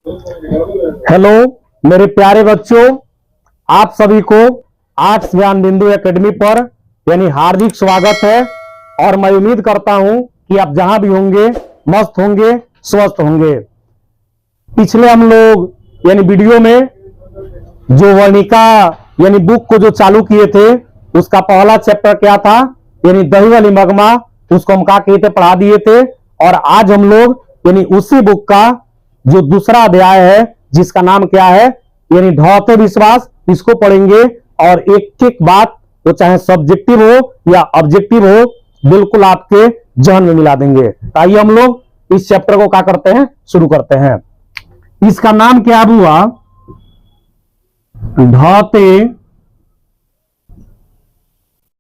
Hello मेरे प्यारे बच्चों, आप सभी को आर्ट्स ज्ञान बिंदु एकेडमी पर यानी हार्दिक स्वागत है। और मैं उम्मीद करता हूं कि आप जहां भी होंगे मस्त होंगे, स्वस्थ होंगे। पिछले हम लोग यानी वीडियो में जो वर्णिका यानी बुक को जो चालू किए थे, उसका पहला चैप्टर क्या था यानी दही वाली मगमा, उसको हम क्या किए थे, पढ़ा दिए थे। और आज हम लोग यानी उसी बुक का जो दूसरा अध्याय है जिसका नाम क्या है यानी ढौते विश्वास, इसको पढ़ेंगे। और एक एक बात वो चाहे सब्जेक्टिव हो या ऑब्जेक्टिव हो, बिल्कुल आपके जहन में मिला देंगे। आइए हम लोग इस चैप्टर को क्या करते हैं, शुरू करते हैं। इसका नाम क्या हुआ, ढौते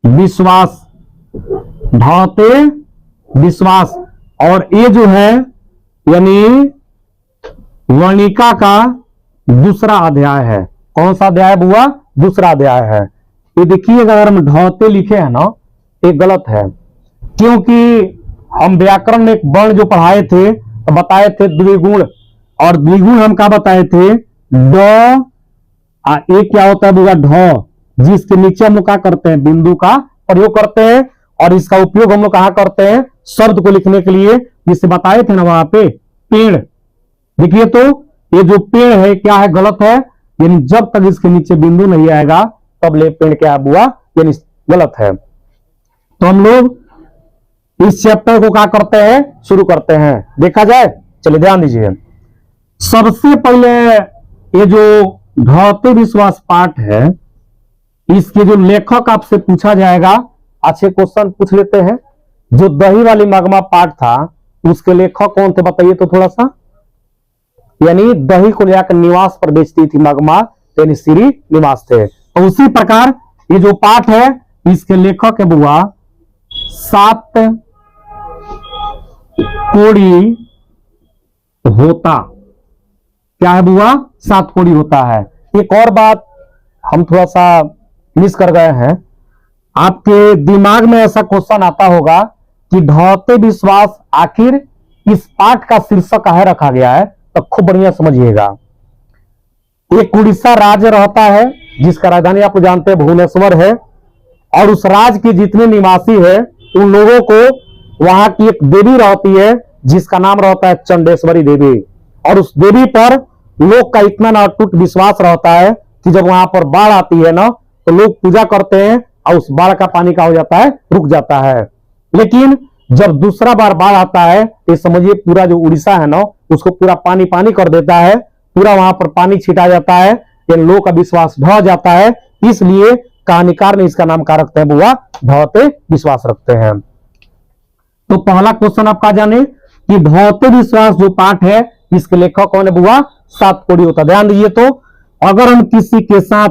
विश्वास। ढौते विश्वास। और ये जो है यानी वर्णिका का दूसरा अध्याय है। कौन सा अध्याय हुआ, दूसरा अध्याय है। ये देखिए, अगर हम ढौते लिखे हैं ना, ये गलत है, क्योंकि हम व्याकरण में एक वर्ण जो पढ़ाए थे तो बताए थे द्विगुण, और द्विगुण हम क्या बताए थे, ड ये क्या होता है बुआ, ढ, जिसके नीचे हम लोग क्या करते हैं, बिंदु का प्रयोग करते हैं। और इसका उपयोग हम लोग कहां करते हैं, शब्द को लिखने के लिए, जिससे बताए थे ना वहां पे, पेड़। देखिए तो ये जो पेड़ है क्या है, गलत है, यानी जब तक इसके नीचे बिंदु नहीं आएगा तब ले पेड़ क्या हुआ, यानी गलत है। तो हम लोग इस चैप्टर को क्या करते हैं, शुरू करते हैं, देखा जाए। चलिए ध्यान दीजिए। सबसे पहले ये जो ढौते विश्वास पाठ है, इसके जो लेखक आपसे पूछा जाएगा, अच्छे क्वेश्चन पूछ लेते हैं। जो दही वाली मगमा पाठ था उसके लेखक कौन थे बताइए तो थोड़ा सा। यानी दही को लेकर निवास पर बेचती थी मगमा, यानी श्री निवास थे। तो उसी प्रकार ये जो पाठ है इसके लेखक है बुआ सात कोड़ी होता। क्या है बुआ, सात कोड़ी होता है। एक और बात हम थोड़ा सा मिस कर गए हैं, आपके दिमाग में ऐसा क्वेश्चन आता होगा कि ढौते विश्वास आखिर इस पाठ का शीर्षक काहे रखा गया है, तो खूब बढ़िया समझिएगा। एक उड़ीसा राज्य रहता है जिसका राजधानी आप जानते हैं भुवनेश्वर है, और उस राज्य के जितने निवासी है उन लोगों को वहां की एक देवी रहती है जिसका नाम रहता है चंडेश्वरी देवी। और उस देवी पर लोग का इतना ना अटूट विश्वास रहता है कि जब वहां पर बाढ़ आती है ना, तो लोग पूजा करते हैं और उस बाढ़ का पानी का हो जाता है, रुक जाता है। लेकिन जब दूसरा बार बाढ़ आता है, ये समझिए पूरा जो उड़ीसा है ना उसको पूरा पानी पानी कर देता है, पूरा वहां पर पानी छिटा जाता है, लोगों का विश्वास ढह जाता है। इसलिए कहानीकार ने इसका नाम क्या रखते हैं बुआ, ढौते विश्वास रखते हैं। तो पहला क्वेश्चन आप क्या जाने कि ढौते विश्वास जो पाठ है इसके लेखक कौन है बुआ, सात कोड़ी होता। ध्यान दीजिए, तो अगर हम किसी के साथ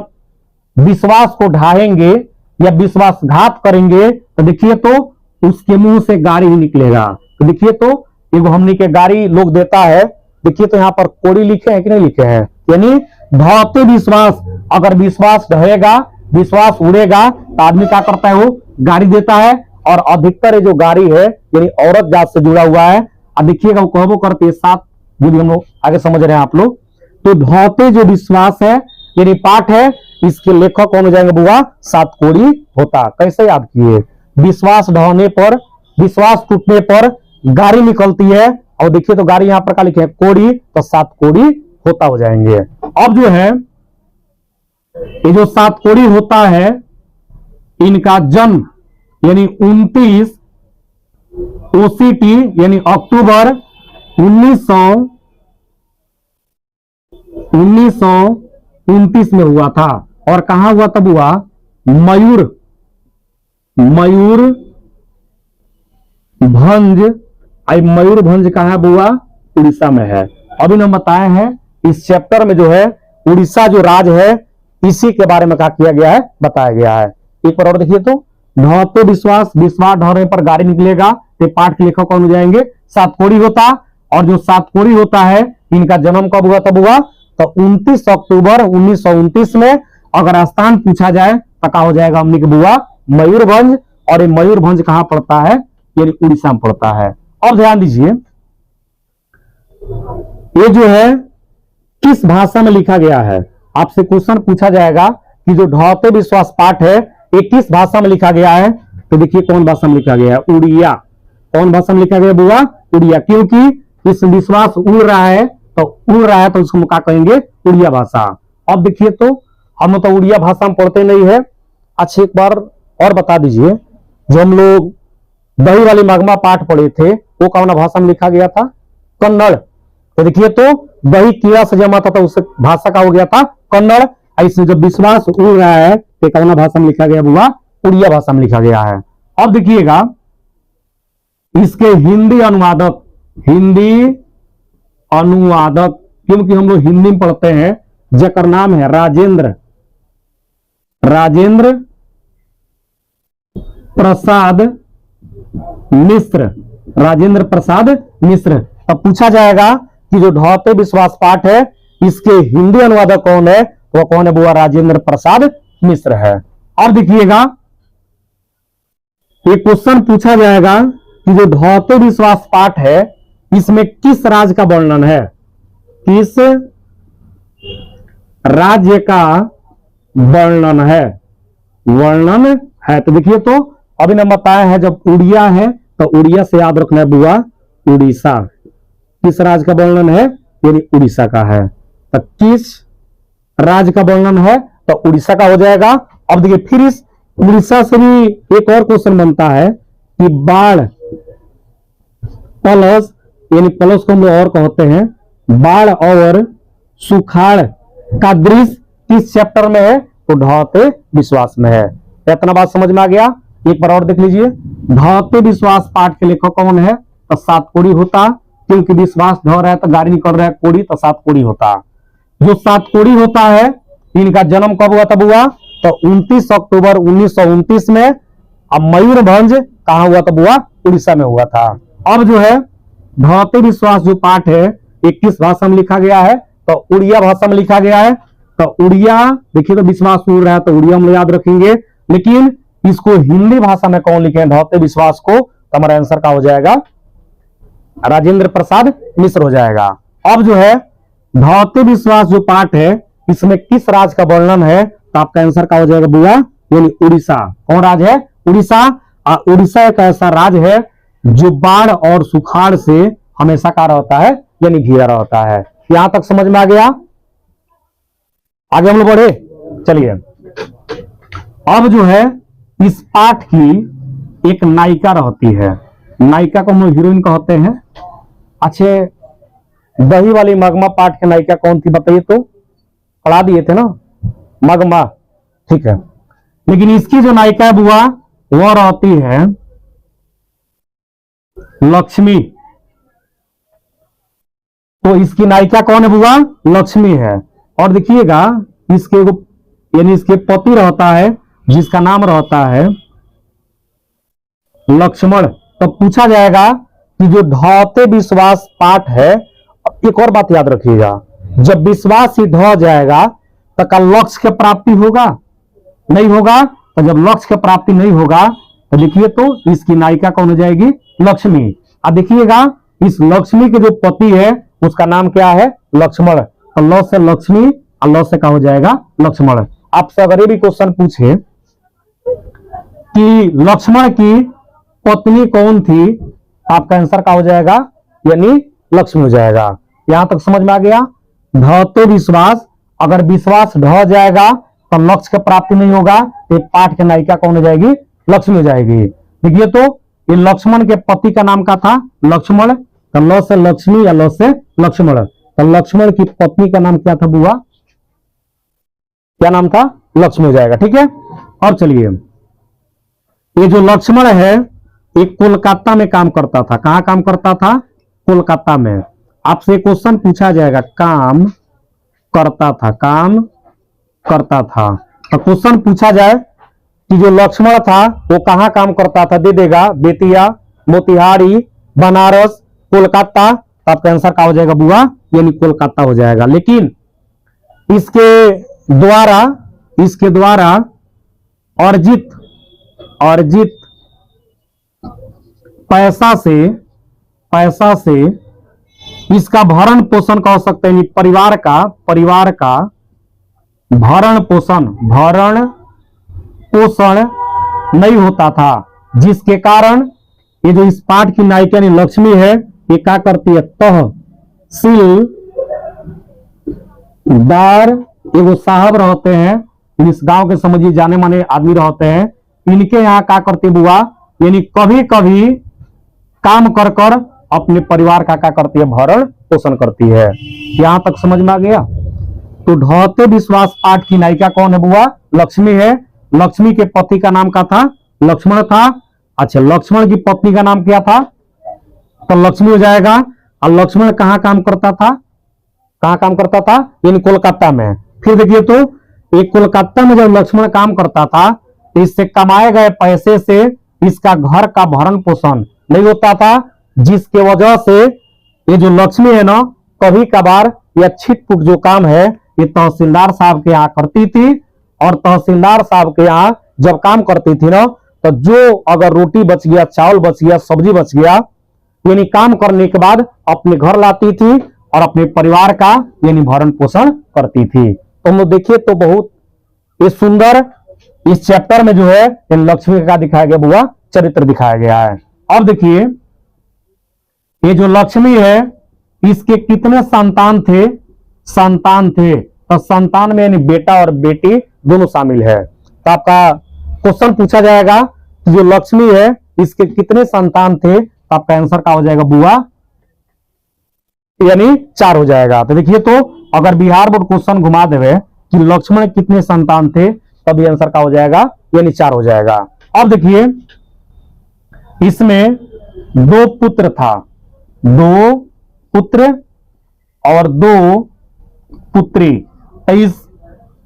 विश्वास को ढाएंगे या विश्वासघात करेंगे तो देखिए तो उसके मुंह से गाड़ी ही निकलेगा। तो देखिए तो एगो हमने के गाड़ी लोग देता है, देखिए तो यहाँ पर कोड़ी लिखे हैं कि नहीं लिखे हैं, यानी ढौते विश्वास। अगर विश्वास ढहेगा, विश्वास उड़ेगा तो आदमी क्या करता है, वो गाड़ी देता है। और अधिकतर ये जो गाड़ी है यानी औरत जात से जुड़ा हुआ है। अब देखिएगा वो कहबो करती है सात, जो भी हम लोग आगे समझ रहे हैं आप लोग। तो ढौते जो विश्वास है यानी पाठ है, इसके लेखक कौन हो जाएंगे बुआ, सात कोड़ी होता। कैसे याद किए, विश्वास ढहने पर, विश्वास टूटने पर गाड़ी निकलती है, और देखिए तो गाड़ी यहां पर क्या लिखे है, कोड़ी, तो सात कोड़ी होता हो जाएंगे। अब जो है ये जो सात कोड़ी होता है, इनका जन्म यानी 29 ओसीटी यानी अक्टूबर 1929 में हुआ था। और कहां हुआ तब हुआ, मयूरभंज। मयूरभंज कहां है बुआ, उड़ीसा में है। अभी हम बताए हैं इस चैप्टर में जो है उड़ीसा जो राज्य है इसी के बारे में क्या किया गया है, बताया गया है। एक बार और देखिए तो ढौते विश्वास, विश्वास ढहने पर गाड़ी निकलेगा, तो पाठ के लेखक कौन हो जाएंगे, सात कोड़ी होता। और जो सात कोड़ी होता है इनका जन्म कब हुआ, तब हुआ तो 29 अक्टूबर 1929 में। अगर स्थान पूछा जाए तो क्या हो जाएगा हमने की बुआ, मयूरभंज। और ये मयूरभंज कहां पड़ता है, ये उड़ीसा में पड़ता है। अब ध्यान दीजिए, ये जो है किस भाषा में लिखा गया है। आपसे क्वेश्चन पूछा जाएगा कि जो ढौते विश्वास पाठ है ये किस भाषा में लिखा गया है। तो देखिए कौन भाषा में लिखा गया है, उड़िया। कौन भाषा में लिखा गया बुआ, उड़िया। क्योंकि इस विश्वास उड़ रहा है तो उसको क्या कहेंगे, उड़िया भाषा। अब देखिए तो हम तो उड़िया भाषा में पढ़ते नहीं है। अच्छा एक बार और बता दीजिए, जो हम लोग दही वाली मगमा पाठ पढ़े थे वो कौन भाषा में लिखा गया था, कन्नड़। तो देखिए तो दही कीड़ा से जमा था तो उस भाषा का हो गया था कन्नड़। इसमें जब विश्वास उड़ रहा है तो कौन भाषा में लिखा गया बुआ, उड़िया भाषा में लिखा गया है। अब देखिएगा इसके हिंदी अनुवादक, क्योंकि हम लोग हिंदी में पढ़ते हैं, जकर नाम है राजेंद्र प्रसाद मिश्र। राजेंद्र प्रसाद मिश्र। अब पूछा जाएगा कि जो ढौते विश्वास पाठ है इसके हिंदी अनुवादक कौन है, वो कौन है बुआ, राजेंद्र प्रसाद मिश्र है। और देखिएगा एक क्वेश्चन पूछा जाएगा कि जो ढौते विश्वास पाठ है इसमें किस राज्य का वर्णन है, किस राज्य का वर्णन है। तो देखिए तो अभी ने बताया है जब उड़िया है तो उड़िया से याद रखना है बुआ, उड़ीसा। किस राज्य का वर्णन है, यानी उड़ीसा का है। तो किस राज्य का वर्णन है तो उड़ीसा का हो जाएगा। अब देखिए फिर इस उड़ीसा से भी एक और क्वेश्चन बनता है कि बाढ़ पलस, यानी पलस को हम लोग और कहते हैं, बाढ़ और सुखाड़ का दृश्य किस चैप्टर में है, तो ढौते विश्वास में है। इतना बात समझ में आ गया। एक बार और देख लीजिए, ढौते विश्वास पाठ के लेखक कौन है, तो सातकोड़ी होता। क्योंकि विश्वास ढो रहा है तो गाड़ी निकल रहा है कोड़ी, तो सातकोड़ी होता। जो सातकोड़ी होता है इनका जन्म कब हुआ था बुआ, तो 29 अक्टूबर 1929 में। अब मयूरभंज कहां हुआ था बुआ, उड़ीसा में हुआ था। अब जो है ढौते विश्वास जो पाठ है ये किस भाषा में लिखा गया है, तो उड़िया भाषा में लिखा गया है। तो उड़िया देखिए तो विश्वास उड़ रहा है तो उड़िया हम याद रखेंगे, लेकिन इसको हिंदी भाषा में कौन लिखे ढौते विश्वास को, तो हमारा आंसर का हो जाएगा राजेंद्र प्रसाद मिश्र हो जाएगा। अब जो है ढौते विश्वास जो पाठ है इसमें किस राज्य का वर्णन है, तो आपका आंसर का हो जाएगा बुआ, यानी उड़ीसा। कौन राज्य है, उड़ीसा। उड़ीसा एक ऐसा राज्य है जो बाढ़ और सुखाड़ से हमेशा का रहता है, यानी घिरा रहता है। यहां तक समझ में आ गया। आगे हम लोग बढ़े, चलिए। अब जो है इस पाठ की एक नायिका रहती है, नायिका को हम लोग हीरोइन कहते हैं। अच्छे दही वाली मगमा पाठ की नायिका कौन थी बताइए, तो पढ़ा दिए थे ना, मगमा, ठीक है। लेकिन इसकी जो नायिका है बुआ वो रहती है लक्ष्मी। तो इसकी नायिका कौन है बुआ, लक्ष्मी है। और देखिएगा इसके यानी इसके पति रहता है जिसका नाम रहता है लक्ष्मण। तो पूछा जाएगा कि जो ढौते विश्वास पाठ है, एक और बात याद रखिएगा, जब विश्वास ही ढह जाएगा तो क्या लक्ष्य की प्राप्ति होगा, नहीं होगा। तो जब लक्ष्य की प्राप्ति नहीं होगा तो देखिए तो इसकी नायिका कौन हो जाएगी, लक्ष्मी। अब देखिएगा इस लक्ष्मी के जो पति है उसका नाम क्या है, लक्ष्मण। तो ल से लक्ष्मी और ल से क्या हो जाएगा, लक्ष्मण। आपसे अगर ये भी क्वेश्चन पूछे कि लक्ष्मण की पत्नी कौन थी, आपका आंसर क्या हो जाएगा, यानी लक्ष्मी हो जाएगा। यहां तक समझ में आ गया। ढौते विश्वास, अगर विश्वास ढह जाएगा तो लक्ष्य की प्राप्ति नहीं होगा, तो पाठ की नायिका कौन हो जाएगी, लक्ष्मी हो जाएगी। देखिए तो ये लक्ष्मण के पति का नाम क्या था, लक्ष्मण। तो ल से लक्ष्मी या ल से लक्ष्मण। तो लक्ष्मण की पत्नी का नाम क्या था बुआ, क्या नाम था, लक्ष्मी हो जाएगा, ठीक है। और चलिए, ये जो लक्ष्मण है एक कोलकाता में काम करता था। कहां काम करता था, कोलकाता में। आपसे क्वेश्चन पूछा जाएगा, काम करता था। तो क्वेश्चन पूछा जाए कि जो लक्ष्मण था वो कहां काम करता था, दे देगा बेतिया, मोतिहारी, बनारस, कोलकाता। तो आपका आंसर क्या हो जाएगा बुआ, यानी कोलकाता हो जाएगा। लेकिन इसके द्वारा अर्जित पैसा से इसका भरण पोषण कह सकते हैं, परिवार का भरण पोषण नहीं होता था, जिसके कारण ये जो इस पाठ की नायिका यानी लक्ष्मी है, ये क्या करती है, तहसीलदार एगो साहब रहते हैं, इस गांव के समझिए जाने माने आदमी रहते हैं, इनके यहाँ क्या करती बुआ, यानी कभी कभी काम कर कर अपने परिवार का क्या करती है, भरण पोषण करती है। यहां तक समझ में आ गया। तो ढहते विश्वास पाठ की नायिका कौन है बुआ, लक्ष्मी है। लक्ष्मी के पति का नाम क्या था, लक्ष्मण था। अच्छा, लक्ष्मण की पत्नी का नाम क्या था, तो लक्ष्मी हो जाएगा। और लक्ष्मण कहाँ काम करता था, यानी कोलकाता में। फिर देखिए तो एक कोलकाता में जब लक्ष्मण काम करता था, तो इससे कमाए गए पैसे से इसका घर का भरण पोषण नहीं होता था, जिसके वजह से ये जो लक्ष्मी है ना, कभी कभार या छिटपुट जो काम है ये तहसीलदार साहब के यहाँ करती थी। और तहसीलदार साहब के यहाँ जब काम करती थी ना, तो जो अगर रोटी बच गया, चावल बच गया, सब्जी बच गया, यानी काम करने के बाद अपने घर लाती थी और अपने परिवार का यानी भरण पोषण करती थी। तो हम लोग देखिए तो बहुत ये सुंदर इस चैप्टर में जो है इन लक्ष्मी का दिखाया गया बुआ, चरित्र दिखाया गया है। अब देखिए ये जो लक्ष्मी है, इसके कितने संतान थे, तो संतान में यानी बेटा और बेटी दोनों शामिल है। तो आपका क्वेश्चन पूछा जाएगा कि जो लक्ष्मी है इसके कितने संतान थे, तो आपका आंसर क्या हो जाएगा बुआ, यानी 4 हो जाएगा। तो देखिए तो अगर बिहार बोर्ड क्वेश्चन घुमा देवे कि लक्ष्मण कितने संतान थे, तब ये आंसर क्या हो जाएगा, यानी 4 हो जाएगा। अब देखिए इसमें 2 पुत्र था, 2 पुत्र और 2 पुत्री। तो इस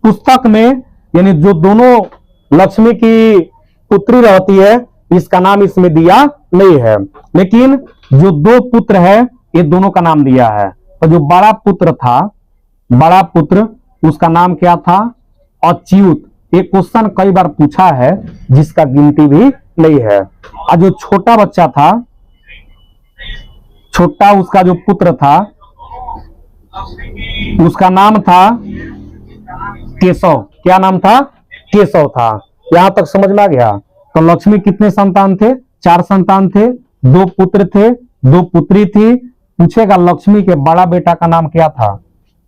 पुस्तक में यानी जो दोनों लक्ष्मी की पुत्री रहती है, इसका नाम इसमें दिया नहीं है, लेकिन जो 2 पुत्र है ये दोनों का नाम दिया है। तो जो बड़ा पुत्र था, बड़ा पुत्र उसका नाम क्या था, अच्युत। ये क्वेश्चन कई बार पूछा है, जिसका गिनती भी नहीं है। और जो छोटा बच्चा था, छोटा उसका जो पुत्र था, उसका नाम था केशव। क्या नाम था, केशव था। यहां तक समझ में आ गया। तो लक्ष्मी कितने संतान थे, 4 संतान थे, 2 पुत्र थे, 2 पुत्री थी। पूछेगा लक्ष्मी के बड़ा बेटा का नाम क्या था,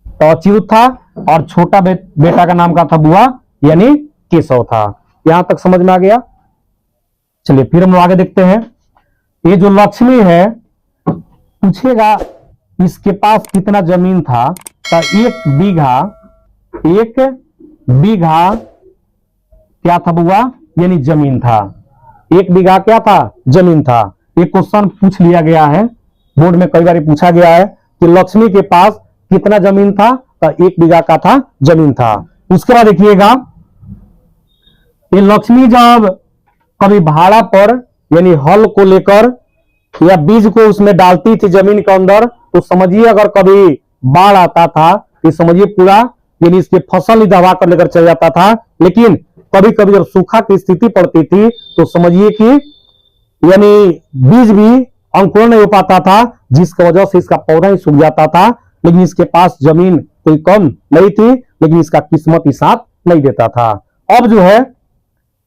तो अच्युत था, और छोटा बेटा का नाम क्या था बुआ, यानी केशव था। यहां तक समझ में आ गया। चलिए फिर हम आगे देखते हैं। ये जो लक्ष्मी है, पूछेगा इसके पास कितना जमीन था, तो 1 बीघा क्या था बुआ, यानी जमीन था। 1 बीघा क्या था, जमीन था। ये क्वेश्चन पूछ लिया गया है, बोर्ड में कई बार पूछा गया है कि लक्ष्मी के पास कितना जमीन था, तो 1 बीघा का था, जमीन था। उसके बाद देखिएगा ये लक्ष्मी जब कभी भाड़ा पर यानी हल को लेकर या बीज को उसमें डालती थी जमीन के अंदर, तो समझिए अगर कभी बाढ़ आता था, ये समझिए पूरा यानी इसके फसल ही दबा कर लेकर चल जाता था। लेकिन कभी कभी जब सूखा की स्थिति पड़ती थी, तो समझिए कि यानी बीज भी अंकुरण नहीं हो पाता था, जिसकी वजह से इसका पौधा ही सूख जाता था। लेकिन इसके पास जमीन कोई कम नहीं थी, लेकिन इसका किस्मत ही साथ नहीं देता था। अब जो है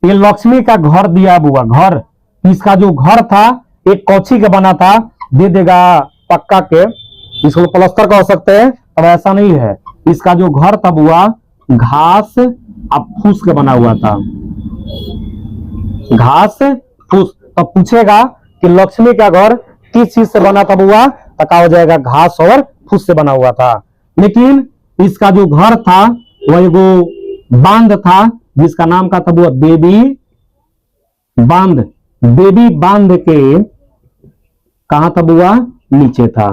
ये लक्ष्मी का घर दिया बुआ, घर, इसका जो घर था एक कौची का बना था, दे देगा पक्का के, इसको प्लास्टर कह सकते हैं। अब ऐसा नहीं है, इसका जो घर था बुआ घास और फूस के बना हुआ था, घास फूस। तो पूछेगा कि लक्ष्मी का घर किस चीज से बना था बुआ, तो क्या हो जाएगा, घास और फूस से बना हुआ था। लेकिन इसका जो घर था वह एगो बांध था, जिसका नाम का था बुआ देवी बांध। देवी बांध के कहां था बुआ, नीचे था।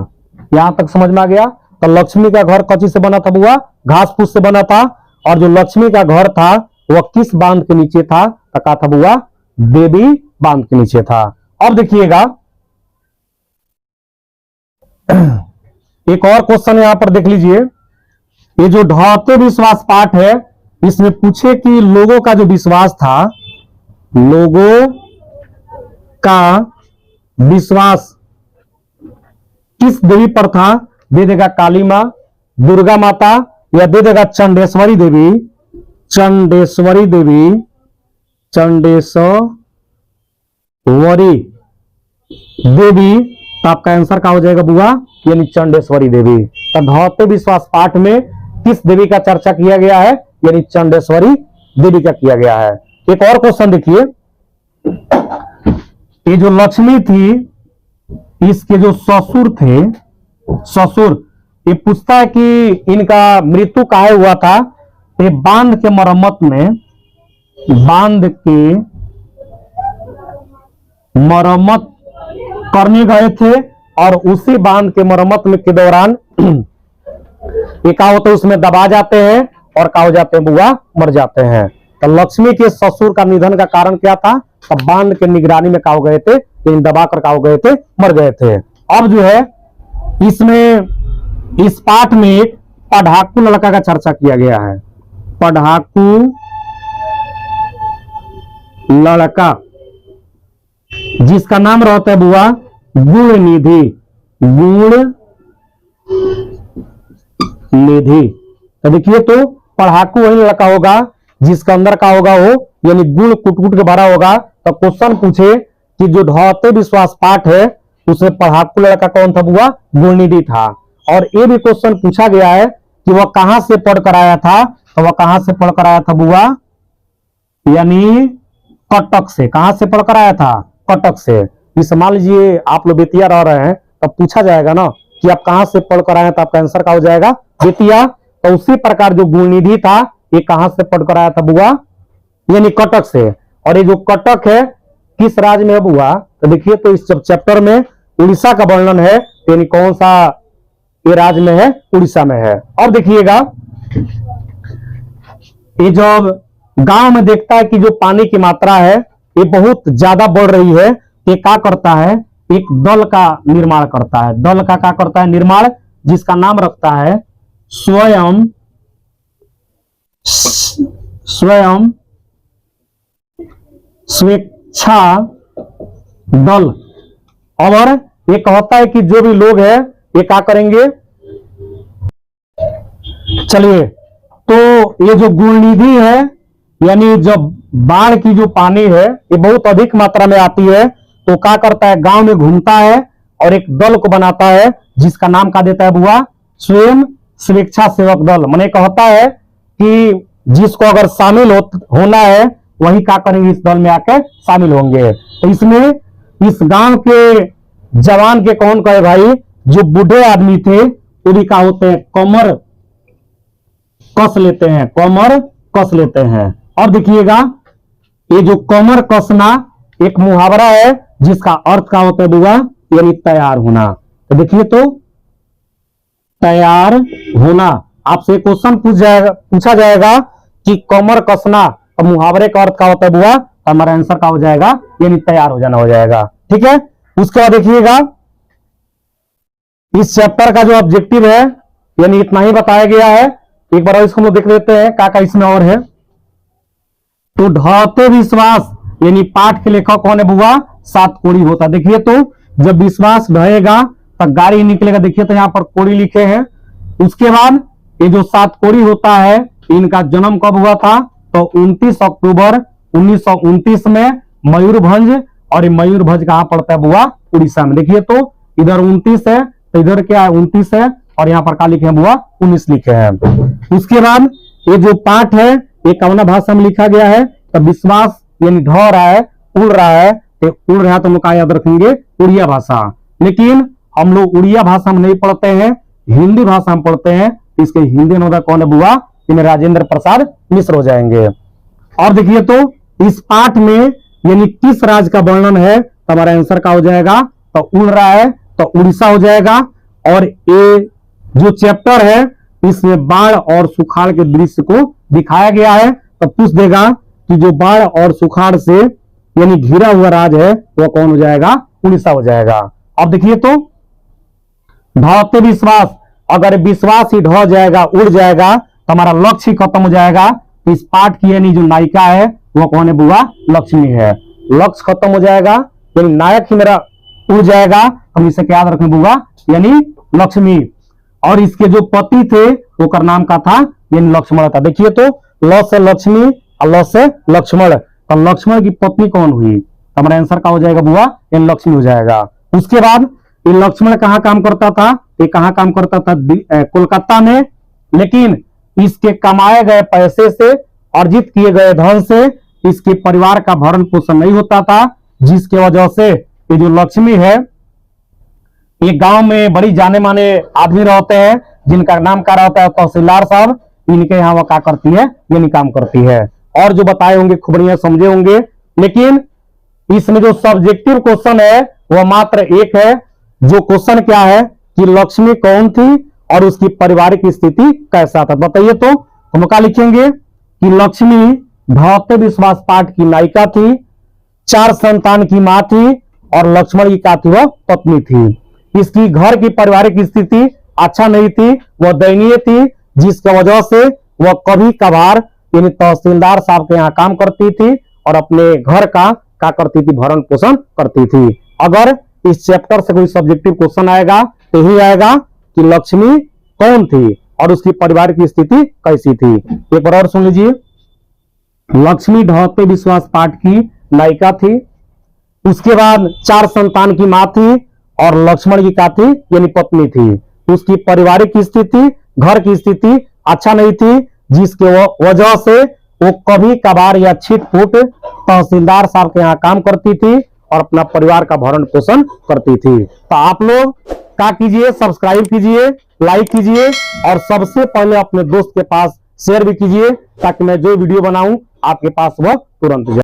यहां तक समझ में आ गया। तो लक्ष्मी का घर कच्ची से बना था बुआ, घास फूस से बना था। और जो लक्ष्मी का घर था वह किस बांध के नीचे था, तो कहा था बुआ देवी बांध के नीचे था। अब देखिएगा एक और क्वेश्चन यहां पर देख लीजिए। ये जो ढहते विश्वास पाठ है, इसमें पूछे कि लोगों का जो विश्वास था, लोगों का विश्वास किस देवी पर था? दे देगा काली माँ, दुर्गा माता, या दे देगा चंडेश्वरी देवी। चंडेश्वरी देवी, चंडेश्वरी देवी, तो आपका आंसर क्या हो जाएगा बुआ? यानी चंडेश्वरी देवी। तो धौते विश्वास पाठ में किस देवी का चर्चा किया गया है? यानी चंडेश्वरी देवी का किया गया है। एक और क्वेश्चन देखिए, ये जो लक्ष्मी थी, इसके जो ससुर थे, ससुर, ये पूछता है कि इनका मृत्यु काहे हुआ था? ये बांध के मरम्मत में, बांध के मरम्मत करने गए थे, और उसी बांध के मरम्मत में के दौरान ये क्या होता है, उसमें दबा जाते हैं और क्या हो जाते हैं बुआ? मर जाते हैं। तो लक्ष्मी के ससुर का निधन का कारण क्या था? तो बांध के निगरानी में क्या हो गए थे? दबा कर क्या हो गए थे? मर गए थे। अब जो है इसमें, इस पाठ में एक पढ़ाकू लड़का का चर्चा किया गया है। पढ़ाकू लड़का, जिसका नाम रहता है बुआ गुण निधि। गुण निधि, तो देखिए, तो पढ़ाकू वही लड़का होगा जिसके अंदर का होगा वो, यानी गुण कुट कुट के भरा होगा। तो क्वेश्चन पूछे कि जो ढौते विश्वास पाठ है उसमें पढ़ाकू लड़का कौन था बुआ? गुणनिधि था। और ये भी क्वेश्चन पूछा गया है कि वह कहां से पढ़ कर आया था? तो वह कहां से पढ़ कर आया था बुआ? यानी कटक से। कहां से पढ़ कर आया था? कटक से। इस मान लीजिए आप लोग बेतिया रह रहे हैं, तब पूछा जाएगा ना कि आप कहां से पढ़ कर आए हैं, तो आपका आंसर क्या हो जाएगा? बेतिया। तो उसी प्रकार जो गुणनिधि था, ये कहां से पढ़ कर आया था बुआ? यानी कटक से। और ये जो कटक है किस राज्य में है बुआ? तो देखिए, तो इस चैप्टर में उड़ीसा का वर्णन है, यानी कौन सा ये राज्य में है? उड़ीसा में है। और देखिएगा, ये जब गांव में देखता है कि जो पानी की मात्रा है ये बहुत ज्यादा बढ़ रही है, ये क्या करता है? एक दल का निर्माण करता है। दल का क्या करता है? निर्माण, जिसका नाम रखता है स्वयं स्वेच्छा दल। और ये कहता है कि जो भी लोग हैं ये क्या करेंगे? चलिए, तो ये जो गुणनिधि है, यानी जब बाढ़ की जो पानी है ये बहुत अधिक मात्रा में आती है, तो क्या करता है? गांव में घूमता है और एक दल को बनाता है, जिसका नाम क्या देता है बुआ? स्वयं स्वेच्छा सेवक दल। मैंने कहता है कि जिसको अगर शामिल होना है वही क्या करेंगे? इस दल में आकर शामिल होंगे। तो इसमें इस गांव के जवान के कौन कहे भाई? जो बूढ़े आदमी थे वो भी क्या होते हैं? कमर कस लेते हैं, कमर कस लेते हैं। और देखिएगा, ये जो कमर कसना एक मुहावरा है, जिसका अर्थ क्या होता है बुआ? यानी तैयार होना। तो देखिए, तो तैयार होना। आपसे क्वेश्चन पूछा जाएगा कि कमर कसना और मुहावरे का अर्थ क्या होता है बुआ? हमारा आंसर क्या हो जाएगा? यानी तैयार हो जाना हो जाएगा। ठीक है। उसके बाद देखिएगा, इस चैप्टर का जो ऑब्जेक्टिव है यानी इतना ही बताया गया है। एक बार इसको हम लोग देख लेते हैं क्या इसमें और है। तो ढौते विश्वास यानी पाठ के लेखक कौन है बुआ? सातकोड़ी होता। देखिए, तो जब विश्वास ढहेगा तब गाड़ी निकलेगा। देखिए, तो यहां पर कोड़ी लिखे हैं। उसके बाद ये जो सातकोड़ी होता है, इनका जन्म कब हुआ था? तो 29 अक्टूबर 1929 में मयूरभंज। और ये मयूरभंज कहां पड़ता है बुआ? उड़ीसा में। देखिए, तो इधर 29 है, तो इधर क्या है? 29 है, और यहाँ पर क्या लिखे हैं बुआ? 19 लिखे हैं। उसके बाद ये जो पाठ है ये कौन भाषा में लिखा गया है? तो विश्वास यानी ढह रहा है, उड़ रहा है, तो उड़ रहा है तो हम लोग क्या याद रखेंगे? उड़िया भाषा। लेकिन हम लोग उड़िया भाषा में नहीं पढ़ते हैं, हिंदी भाषा में पढ़ते हैं। इसके हिंदी अनुवादक कौन है बुआ? इनमें राजेंद्र प्रसाद मिश्र हो जाएंगे। और देखिए, तो इस पाठ में यानी किस राज्य का वर्णन है? तो हमारा आंसर क्या हो जाएगा? तो उड़ रहा है, तो उड़ीसा हो जाएगा। और ये जो चैप्टर है इसमें बाढ़ और सुखाड़ के दृश्य को दिखाया गया है। तो पूछ देगा कि जो बाढ़ और सुखाड़ से यानी घिरा हुआ राज्य है वह कौन हो जाएगा? उड़ीसा हो जाएगा। अब देखिए, तो ढहते विश्वास, अगर विश्वास ही ढह जाएगा, उड़ जाएगा, तो हमारा लक्ष्य ही खत्म हो जाएगा। तो इस पाठ की यानी जो नायिका है वह कौन है बुआ? लक्ष्मी है। लक्ष्य खत्म हो जाएगा यानी नायक ही मेरा उड़ जाएगा। हम इसे क्या याद रखें बुआ? यानी लक्ष्मी, और इसके जो पति थे वो का नाम का था यानी लक्ष्मण था। देखिए तो ल से लक्ष्मी और ल से लक्ष्मण, तो लक्ष्मण की पत्नी कौन हुई? हमारा आंसर क्या हो जाएगा बुआ? यानी लक्ष्मी हो जाएगा। उसके बाद ये लक्ष्मण कहाँ काम करता था? ये कहाँ काम करता था? कोलकाता में। लेकिन इसके कमाए गए पैसे से, अर्जित किए गए धन से इसके परिवार का भरण पोषण नहीं होता था, जिसके वजह से ये जो लक्ष्मी है, ये गांव में बड़ी जाने माने आदमी रहते हैं जिनका नाम क्या रहता है? तहसीलदार साहब। इनके यहाँ वो क्या करती है? यानी काम करती है। और जो बताए होंगे खूब बढ़िया समझे होंगे। लेकिन इसमें जो सब्जेक्टिव क्वेश्चन है वो मात्र एक है। जो क्वेश्चन क्या है कि लक्ष्मी कौन थी और उसकी पारिवारिक स्थिति कैसा था? बताइए तो हम क्या लिखेंगे कि लक्ष्मी भौतिक विश्वास पाठ की नायिका थी, 4 संतान की मां थी और लक्ष्मण की क्या थी? वह पत्नी थी। इसकी घर की पारिवारिक स्थिति अच्छा नहीं थी, वह दयनीय थी, जिसकी वजह से वह कभी कभार यानी तहसीलदार साहब के यहाँ काम करती थी और अपने घर का क्या करती थी? भरण पोषण करती थी। अगर इस चैप्टर से कोई सब्जेक्टिव क्वेश्चन आएगा तो यही आएगा कि लक्ष्मी कौन थी और उसकी पारिवारिक स्थिति कैसी थी। एक बार और सुन लीजिए। लक्ष्मी ढहते विश्वास पाठ की नायिका थी, उसके बाद 4 संतान की मां थी और लक्ष्मण की क्या थी? यानी पत्नी थी। उसकी पारिवारिक स्थिति, घर की स्थिति अच्छा नहीं थी, जिसके वजह से वो कभी कभार या छिटपुट तहसीलदार साहब के यहाँ काम करती थी और अपना परिवार का भरण पोषण करती थी। तो आप लोग क्या कीजिए? सब्सक्राइब कीजिए, लाइक कीजिए और सबसे पहले अपने दोस्त के पास शेयर भी कीजिए, ताकि मैं जो वीडियो बनाऊं आपके पास वह तुरंत जाए।